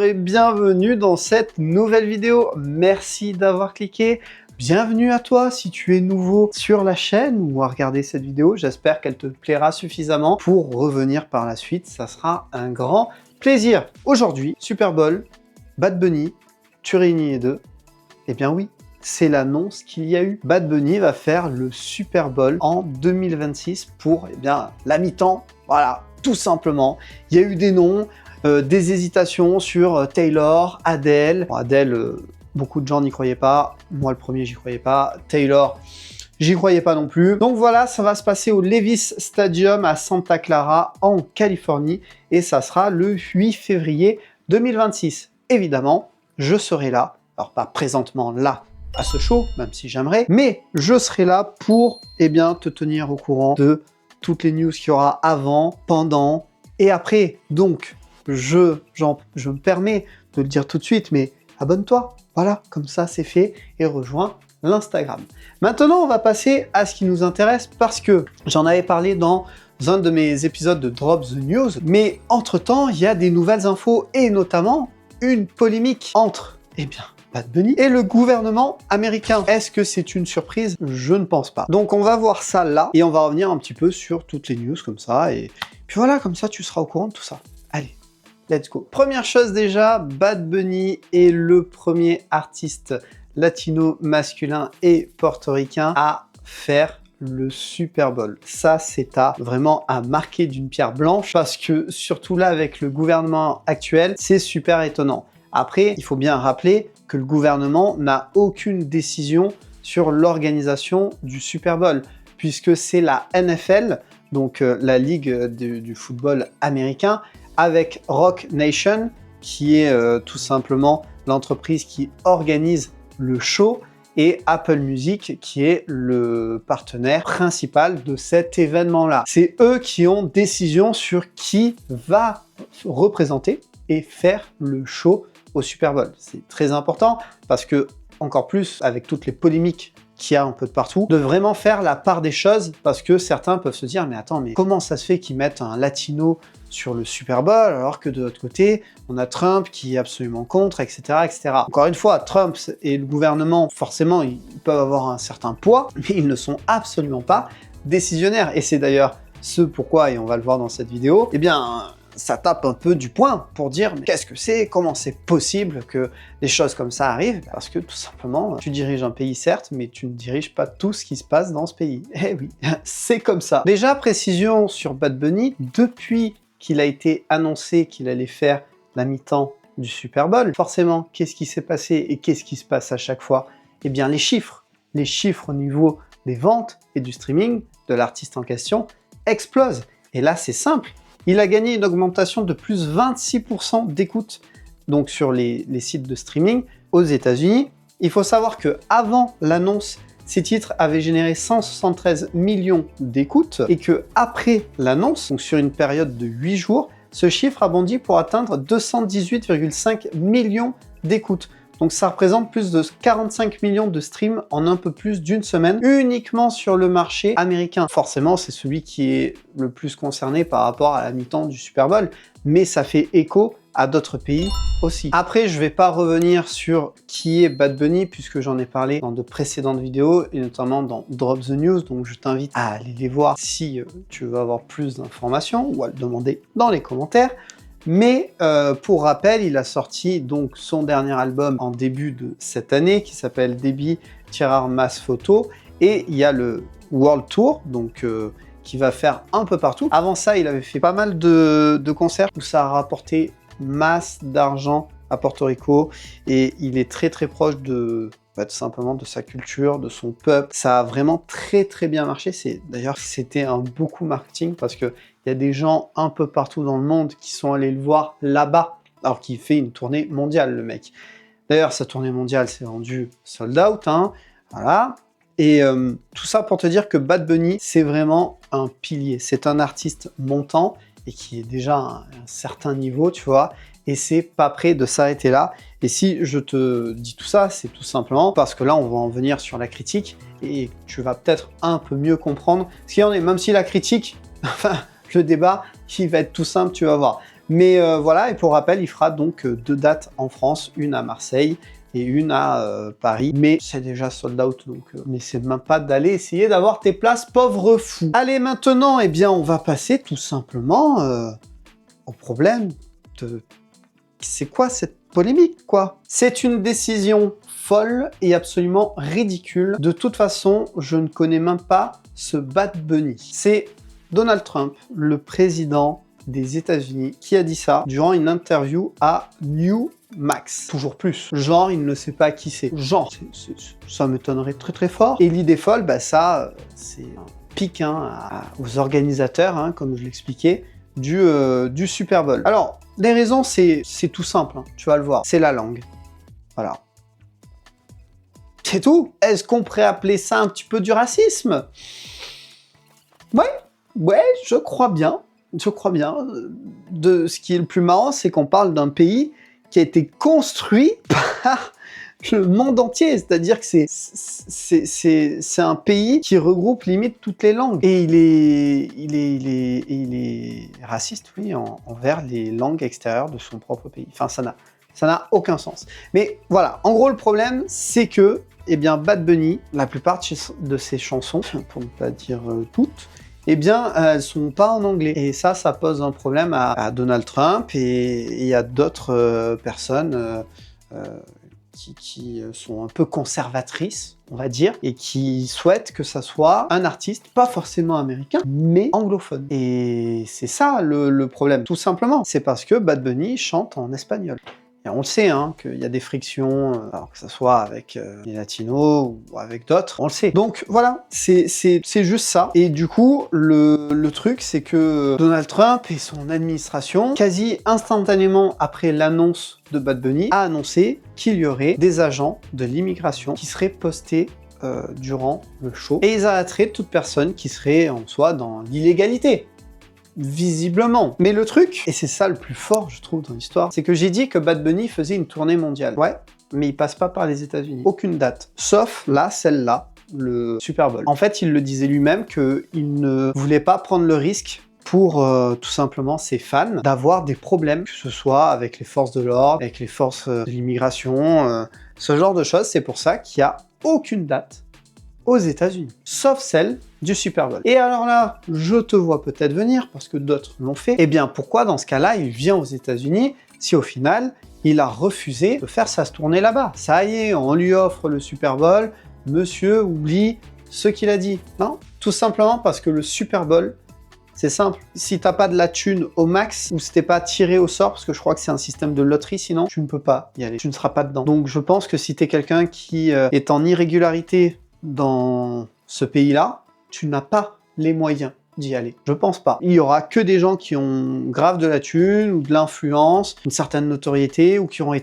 et bienvenue dans cette nouvelle vidéo. Merci d'avoir cliqué. Bienvenue à toi si tu es nouveau sur la chaîne ou à regarder cette vidéo. J'espère qu'elle te plaira suffisamment pour revenir par la suite. Ça sera un grand plaisir. Aujourd'hui, Super Bowl, Bad Bunny, tu réunis les deux. Eh bien oui, c'est l'annonce qu'il y a eu. Bad Bunny va faire le Super Bowl en 2026 pour la mi-temps. Voilà, tout simplement. Il y a eu des noms, des hésitations sur Taylor, Adele. Bon, Adele, beaucoup de gens n'y croyaient pas. Moi, le premier, j'y croyais pas. Taylor, j'y croyais pas non plus. Donc voilà, ça va se passer au Levi's Stadium à Santa Clara, en Californie. Et ça sera le 8 février 2026. Évidemment, je serai là. Alors, pas présentement là, à ce show, même si j'aimerais, mais je serai là pour te tenir au courant de toutes les news qu'il y aura avant, pendant et après. Donc, je me permets de le dire tout de suite, mais abonne-toi, voilà, comme ça c'est fait, et rejoins l'Instagram. Maintenant, on va passer à ce qui nous intéresse, parce que j'en avais parlé dans un de mes épisodes de Drop the News, mais entre-temps, il y a des nouvelles infos, et notamment une polémique entre, Bad Bunny et le gouvernement américain. Est-ce que c'est une surprise? Je ne pense pas. Donc on va voir ça là, et on va revenir un petit peu sur toutes les news comme ça, et puis voilà, comme ça tu seras au courant de tout ça. Allez, let's go. Première chose déjà, Bad Bunny est le premier artiste latino masculin et portoricain à faire le Super Bowl. Ça, c'est vraiment à marquer d'une pierre blanche, parce que surtout là, avec le gouvernement actuel, c'est super étonnant. Après, il faut bien rappeler que le gouvernement n'a aucune décision sur l'organisation du Super Bowl, puisque c'est la NFL, donc la ligue du football américain, avec Roc Nation, qui est tout simplement l'entreprise qui organise le show, et Apple Music, qui est le partenaire principal de cet événement-là. C'est eux qui ont décision sur qui va représenter et faire le show au Super Bowl. C'est très important, parce que, encore plus avec toutes les polémiques qu'il y a un peu de partout, de vraiment faire la part des choses, parce que certains peuvent se dire, mais attends, mais comment ça se fait qu'ils mettent un latino sur le Super Bowl, alors que de l'autre côté, on a Trump qui est absolument contre, etc., etc. Encore une fois, Trump et le gouvernement, forcément, ils peuvent avoir un certain poids, mais ils ne sont absolument pas décisionnaires. Et c'est d'ailleurs ce pourquoi, et on va le voir dans cette vidéo, ça tape un peu du poing pour dire mais qu'est-ce que c'est, comment c'est possible que des choses comme ça arrivent? Parce que tout simplement, tu diriges un pays certes, mais tu ne diriges pas tout ce qui se passe dans ce pays. Eh oui, c'est comme ça. Déjà, précision sur Bad Bunny, depuis qu'il a été annoncé qu'il allait faire la mi-temps du Super Bowl, forcément, qu'est-ce qui s'est passé et qu'est-ce qui se passe à chaque fois? Eh bien, les chiffres au niveau des ventes et du streaming de l'artiste en question explosent. Et là, c'est simple. Il a gagné une augmentation de plus 26% d'écoute, donc sur les sites de streaming aux États-Unis. Il faut savoir que avant l'annonce, ces titres avaient généré 173 millions d'écoutes, et que après l'annonce, donc sur une période de 8 jours, ce chiffre a bondi pour atteindre 218,5 millions d'écoutes. Donc ça représente plus de 45 millions de streams en un peu plus d'une semaine, uniquement sur le marché américain. Forcément, c'est celui qui est le plus concerné par rapport à la mi-temps du Super Bowl, mais ça fait écho à d'autres pays aussi. Après, je vais pas revenir sur qui est Bad Bunny, puisque j'en ai parlé dans de précédentes vidéos, et notamment dans Drop the News, donc je t'invite à aller les voir si tu veux avoir plus d'informations, ou à le demander dans les commentaires. Mais pour rappel, il a sorti donc son dernier album en début de cette année, qui s'appelle Débit Tirar Mass Photo, et il y a le World Tour, donc qui va faire un peu partout. Avant ça, il avait fait pas mal de concerts où ça a rapporté masse d'argent à Porto Rico, et il est très très proche de tout simplement de sa culture, de son peuple. Ça a vraiment très très bien marché. D'ailleurs, c'était un beau coup marketing, parce que il y a des gens un peu partout dans le monde qui sont allés le voir là-bas, alors qu'il fait une tournée mondiale, le mec. D'ailleurs, sa tournée mondiale s'est vendue sold out, voilà. Et tout ça pour te dire que Bad Bunny, c'est vraiment un pilier. C'est un artiste montant, et qui est déjà à un certain niveau, tu vois, et c'est pas prêt de s'arrêter là. Et si je te dis tout ça, c'est tout simplement parce que là, on va en venir sur la critique, et tu vas peut-être un peu mieux comprendre ce qu'il en est, même si la critique, enfin, le débat, qui va être tout simple, tu vas voir. Mais voilà, et pour rappel, il fera donc 2 dates en France, une à Marseille et une à Paris. Mais c'est déjà sold out, donc n'essaie même pas d'aller essayer d'avoir tes places, pauvre fou. Allez, maintenant, eh bien, on va passer tout simplement au problème de... C'est quoi cette polémique, quoi? C'est une décision folle et absolument ridicule. De toute façon, je ne connais même pas ce Bad Bunny. C'est Donald Trump, le président des États-Unis, qui a dit ça durant une interview à New Max. Toujours plus. Genre, il ne sait pas qui c'est. Genre, ça m'étonnerait très très fort. Et l'idée folle, bah ça, c'est un pic aux organisateurs, hein, comme je l'expliquais, du Super Bowl. Alors, les raisons, c'est tout simple, hein, tu vas le voir. C'est la langue. Voilà. C'est tout. Est-ce qu'on pourrait appeler ça un petit peu du racisme? Ouais, je crois bien. Je crois bien. Ce qui est le plus marrant, c'est qu'on parle d'un pays qui a été construit par le monde entier. C'est-à-dire que c'est un pays qui regroupe limite toutes les langues. Et il est raciste, oui, envers les langues extérieures de son propre pays. Enfin, ça n'a aucun sens. Mais voilà, en gros, le problème, c'est que, eh bien, Bad Bunny, la plupart de ses chansons, pour ne pas dire toutes, eh bien, elles sont pas en anglais. Et ça pose un problème à Donald Trump et à d'autres personnes qui sont un peu conservatrices, on va dire, et qui souhaitent que ça soit un artiste, pas forcément américain, mais anglophone. Et c'est ça le problème, tout simplement. C'est parce que Bad Bunny chante en espagnol. Et on le sait, hein, qu'il y a des frictions, alors que ça soit avec les latinos ou avec d'autres, on le sait. Donc voilà, c'est juste ça. Et du coup, le truc, c'est que Donald Trump et son administration, quasi instantanément après l'annonce de Bad Bunny, a annoncé qu'il y aurait des agents de l'immigration qui seraient postés durant le show. Et ils arrêteraient toute personne qui serait en soi dans l'illégalité. Visiblement. Mais le truc, et c'est ça le plus fort, je trouve, dans l'histoire, c'est que j'ai dit que Bad Bunny faisait une tournée mondiale. Ouais, mais il passe pas par les États-Unis. Aucune date. Sauf là, celle-là, le Super Bowl. En fait, il le disait lui-même qu'il ne voulait pas prendre le risque pour tout simplement ses fans d'avoir des problèmes, que ce soit avec les forces de l'ordre, avec les forces de l'immigration, ce genre de choses. C'est pour ça qu'il n'y a aucune date aux États-Unis, sauf celle du Super Bowl. Et alors là, je te vois peut-être venir, parce que d'autres l'ont fait. Eh bien, pourquoi dans ce cas-là, il vient aux États-Unis si au final, il a refusé de faire sa tournée là-bas? Ça y est, on lui offre le Super Bowl, monsieur oublie ce qu'il a dit. Non, tout simplement parce que le Super Bowl, c'est simple. Si t'as pas de la thune au max, ou si t'es pas tiré au sort, parce que je crois que c'est un système de loterie, sinon tu ne peux pas y aller. Tu ne seras pas dedans. Donc je pense que si t'es quelqu'un qui est en irrégularité dans ce pays-là, tu n'as pas les moyens d'y aller. Je pense pas. Il y aura que des gens qui ont grave de la thune, ou de l'influence, une certaine notoriété, ou qui auront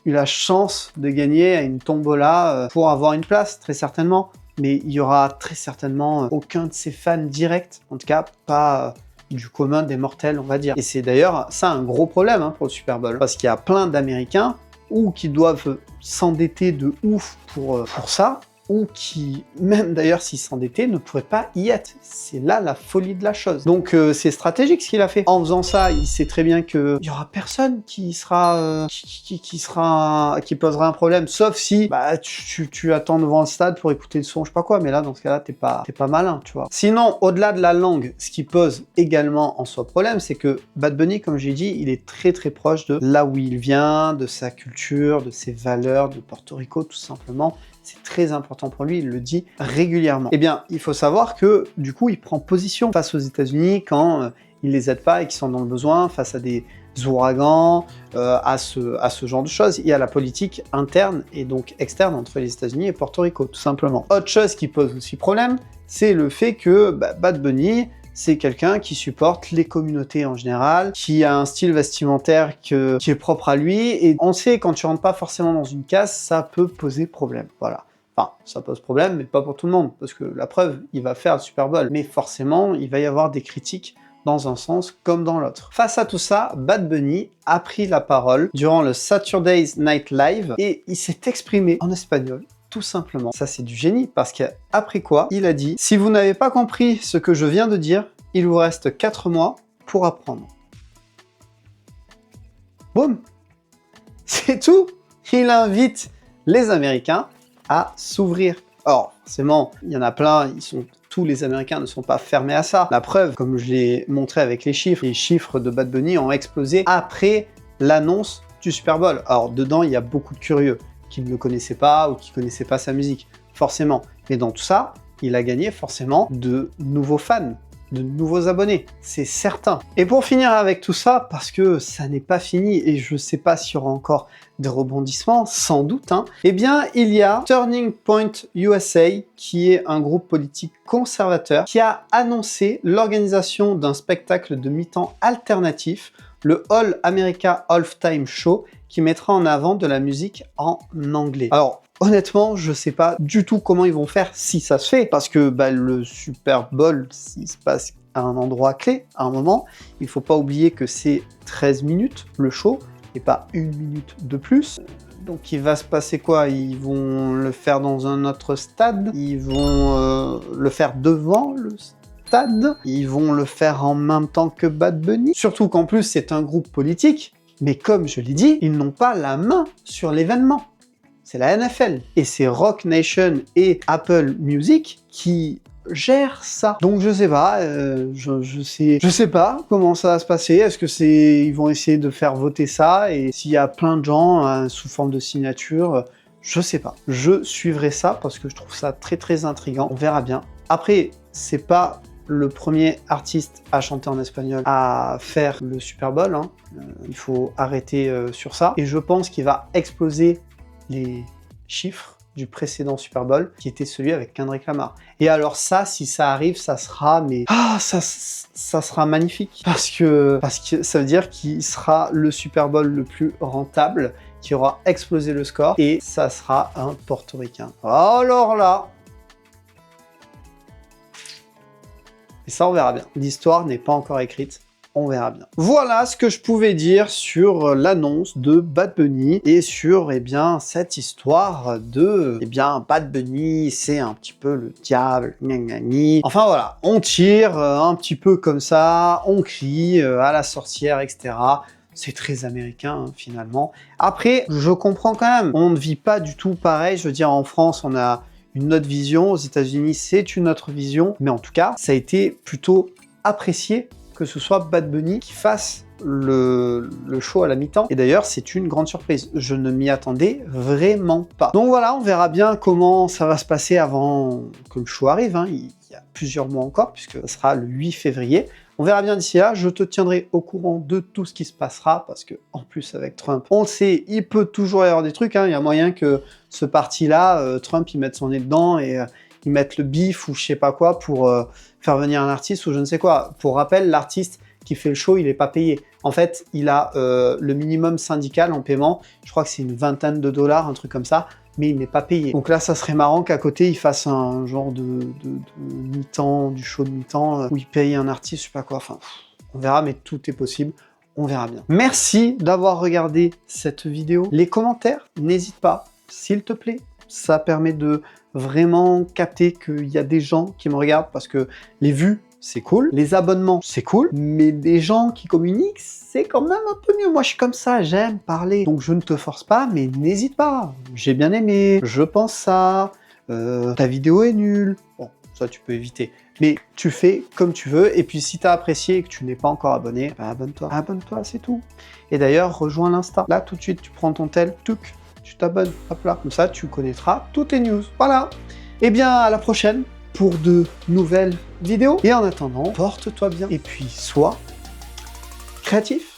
eu la chance de gagner à une tombola pour avoir une place, très certainement. Mais il y aura très certainement aucun de ses fans directs, en tout cas pas du commun des mortels, on va dire. Et c'est d'ailleurs ça un gros problème hein, pour le Super Bowl, parce qu'il y a plein d'Américains ou qui doivent s'endetter de ouf pour ça, ou qui, même d'ailleurs s'ils s'endettaient, ne pourraient pas y être. C'est là la folie de la chose. Donc c'est stratégique ce qu'il a fait. En faisant ça, il sait très bien qu'il y aura personne qui posera un problème, sauf si bah, tu attends devant le stade pour écouter le son, je sais pas quoi, mais là dans ce cas-là, t'es pas malin, tu vois. Sinon, au-delà de la langue, ce qui pose également en soi problème, c'est que Bad Bunny, comme j'ai dit, il est très très proche de là où il vient, de sa culture, de ses valeurs, de Porto Rico tout simplement. C'est très important pour lui, il le dit régulièrement. Eh bien, il faut savoir que, du coup, il prend position face aux États-Unis quand il les aide pas et qu'ils sont dans le besoin, face à des ouragans, à ce genre de choses. Il y a la politique interne et donc externe entre les États-Unis et Porto Rico, tout simplement. Autre chose qui pose aussi problème, c'est le fait que Bad Bunny, c'est quelqu'un qui supporte les communautés en général, qui a un style vestimentaire qui est propre à lui, et on sait, quand tu rentres pas forcément dans une case, ça peut poser problème, voilà. Enfin, ça pose problème, mais pas pour tout le monde, parce que la preuve, il va faire le Super Bowl, mais forcément, il va y avoir des critiques dans un sens comme dans l'autre. Face à tout ça, Bad Bunny a pris la parole durant le Saturday Night Live, et il s'est exprimé en espagnol. Tout simplement. Ça, c'est du génie, parce qu'après quoi, il a dit « Si vous n'avez pas compris ce que je viens de dire, il vous reste 4 mois pour apprendre. » Boum. C'est tout. Il invite les Américains à s'ouvrir. Or, forcément, il y en a plein, tous les Américains ne sont pas fermés à ça. La preuve, comme je l'ai montré avec les chiffres de Bad Bunny ont explosé après l'annonce du Super Bowl. Alors, dedans, il y a beaucoup de curieux qui ne le connaissaient pas ou qui ne connaissaient pas sa musique, forcément. Mais dans tout ça, il a gagné forcément de nouveaux fans, de nouveaux abonnés, c'est certain. Et pour finir avec tout ça, parce que ça n'est pas fini et je sais pas s'il y aura encore des rebondissements, sans doute, eh bien il y a Turning Point USA, qui est un groupe politique conservateur, qui a annoncé l'organisation d'un spectacle de mi-temps alternatif, le All America Halftime Show, qui mettra en avant de la musique en anglais. Alors, honnêtement, je sais pas du tout comment ils vont faire si ça se fait, parce que le Super Bowl, s'il se passe à un endroit clé, à un moment, il faut pas oublier que c'est 13 minutes le show, et pas 1 minute de plus. Donc il va se passer quoi? Ils vont le faire dans un autre stade, ils vont le faire devant le stade, ils vont le faire en même temps que Bad Bunny. Surtout qu'en plus c'est un groupe politique, mais comme je l'ai dit, ils n'ont pas la main sur l'événement. C'est la NFL. Et c'est Roc Nation et Apple Music qui gèrent ça. Donc je sais pas, je sais pas comment ça va se passer. Est-ce que ils vont essayer de faire voter ça, et s'il y a plein de gens sous forme de signature, je sais pas. Je suivrai ça parce que je trouve ça très très intriguant. On verra bien. Après, c'est pas le premier artiste à chanter en espagnol à faire le Super Bowl. Il faut arrêter sur ça. Et je pense qu'il va exploser les chiffres du précédent Super Bowl, qui était celui avec Kendrick Lamar. Et alors ça, si ça arrive, ça sera ça sera magnifique, parce que ça veut dire qu'il sera le Super Bowl le plus rentable, qui aura explosé le score, et ça sera un Portoricain. Alors là, et ça on verra bien. L'histoire n'est pas encore écrite. On verra bien. Voilà ce que je pouvais dire sur l'annonce de Bad Bunny et sur cette histoire de Bad Bunny, c'est un petit peu le diable, gna. Enfin voilà, on tire un petit peu comme ça, on crie à la sorcière, etc. C'est très américain finalement. Après, je comprends quand même, on ne vit pas du tout pareil. Je veux dire, en France, on a une autre vision, aux États-Unis, c'est une autre vision, mais en tout cas, ça a été plutôt apprécié que ce soit Bad Bunny qui fasse le show à la mi-temps. Et d'ailleurs, c'est une grande surprise. Je ne m'y attendais vraiment pas. Donc voilà, on verra bien comment ça va se passer avant que le show arrive. Il y a plusieurs mois encore, puisque ce sera le 8 février. On verra bien d'ici là, je te tiendrai au courant de tout ce qui se passera, parce que en plus avec Trump, on le sait, il peut toujours y avoir des trucs. Il y a moyen que ce parti-là, Trump, il mette son nez dedans et ils mettent le bif ou je sais pas quoi pour faire venir un artiste ou je ne sais quoi. Pour rappel, l'artiste qui fait le show, il n'est pas payé. En fait, il a le minimum syndical en paiement, je crois que c'est une vingtaine de dollars, un truc comme ça, mais il n'est pas payé. Donc là, ça serait marrant qu'à côté, il fasse un genre de mi-temps, du show de mi-temps, où il paye un artiste, je sais pas quoi. Enfin, on verra, mais tout est possible. On verra bien. Merci d'avoir regardé cette vidéo. Les commentaires, n'hésite pas, s'il te plaît. Ça permet de vraiment capter qu'il y a des gens qui me regardent, parce que les vues, c'est cool, les abonnements, c'est cool, mais des gens qui communiquent, c'est quand même un peu mieux. Moi, je suis comme ça, j'aime parler. Donc, je ne te force pas, mais n'hésite pas. J'ai bien aimé, je pense ça, ta vidéo est nulle. Bon, ça, tu peux éviter. Mais tu fais comme tu veux, et puis si tu as apprécié et que tu n'es pas encore abonné, abonne-toi. Abonne-toi, c'est tout. Et d'ailleurs, rejoins l'Insta. Là, tout de suite, tu prends ton tel, tuc, tu t'abonnes, hop là, comme ça tu connaîtras toutes les news. Voilà. Et bien à la prochaine pour de nouvelles vidéos. Et en attendant, porte-toi bien et puis sois créatif.